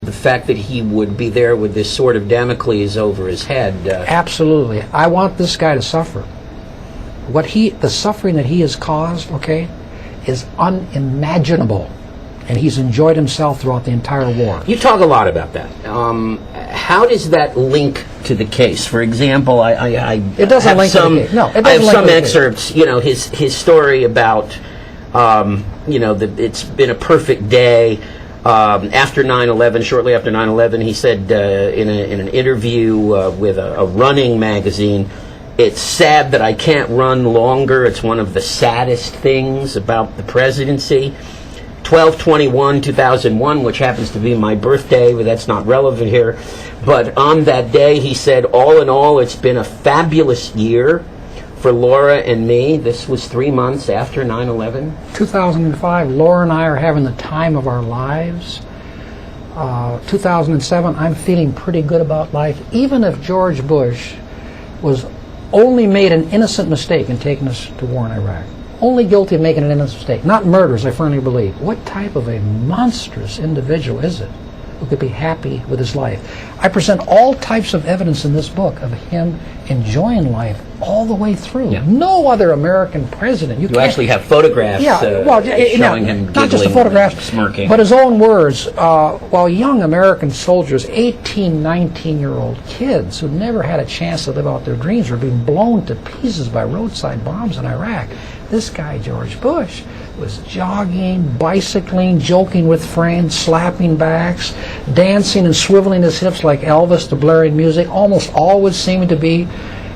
The fact that he would be there with this sword of Damocles over his head. Absolutely. I want this guy to suffer. The suffering that he has caused, okay, is unimaginable. And he's enjoyed himself throughout the entire war. You talk a lot about that. How does that link to the case? For example, it doesn't link to the case. No, it doesn't I have link some to the excerpts. case. You know, his story about it's been a perfect day. After 9/11, shortly after 9/11, he said in an interview with a running magazine, "It's sad that I can't run longer. It's one of the saddest things about the presidency." 12/21/2001, which happens to be my birthday, but that's not relevant here. But on that day, he said, "All in all, it's been a fabulous year for Laura and me." This was 3 months after 9/11. 2005, Laura and I are having the time of our lives. 2007, I'm feeling pretty good about life. Even if George Bush was only made an innocent mistake in taking us to war in Iraq, only guilty of making an innocent mistake, not murders, I firmly believe. What type of a monstrous individual is it who could be happy with his life? I present all types of evidence in this book of him enjoying life all the way through. Yeah. No other American president. You actually have photographs showing him giggling, not just the photographs, smirking. But his own words, while young American soldiers, 18, 19-year-old kids who never had a chance to live out their dreams, were being blown to pieces by roadside bombs in Iraq. This guy, George Bush, was jogging, bicycling, joking with friends, slapping backs, dancing and swiveling his hips like Elvis to blaring music, almost always seeming to be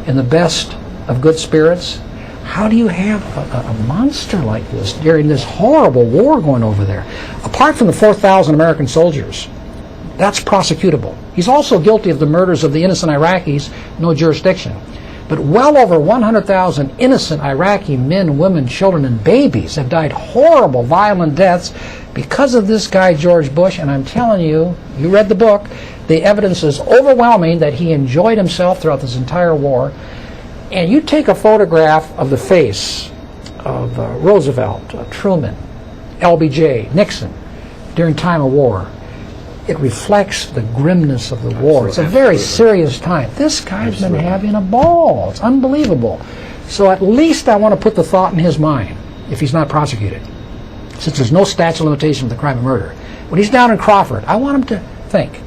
in the best of good spirits. How do you have a monster like this during this horrible war going over there? Apart from the 4,000 American soldiers, that's prosecutable. He's also guilty of the murders of the innocent Iraqis, no jurisdiction. But well over 100,000 innocent Iraqi men, women, children, and babies have died horrible, violent deaths because of this guy, George Bush. And I'm telling you, you read the book, the evidence is overwhelming that he enjoyed himself throughout this entire war. And you take a photograph of the face of Roosevelt, Truman, LBJ, Nixon during time of war. It reflects the grimness of the war. It's a very serious time. This guy's been having a ball. It's unbelievable. So at least I want to put the thought in his mind, if he's not prosecuted, since there's no statute of limitation for the crime of murder. When he's down in Crawford, I want him to think.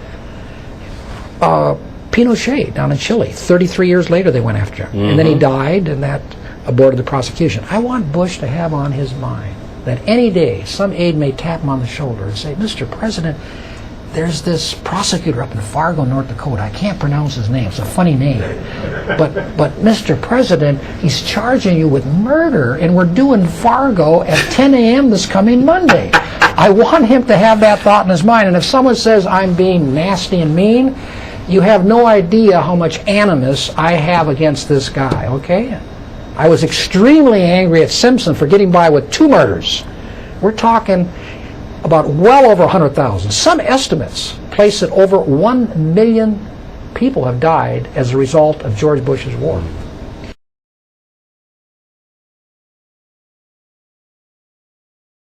Pinochet down in Chile, 33 years later they went after him. Mm-hmm. And then he died, and that aborted the prosecution. I want Bush to have on his mind that any day some aide may tap him on the shoulder and say, "Mr. President, there's this prosecutor up in Fargo, North Dakota. I can't pronounce his name. It's a funny name. But Mr. President, he's charging you with murder, and we're due in Fargo at 10 a.m. this coming Monday." I want him to have that thought in his mind. And if someone says I'm being nasty and mean, you have no idea how much animus I have against this guy, okay? I was extremely angry at Simpson for getting by with 2 murders. We're talking about well over 100,000. Some estimates place that over 1 million people have died as a result of George Bush's war.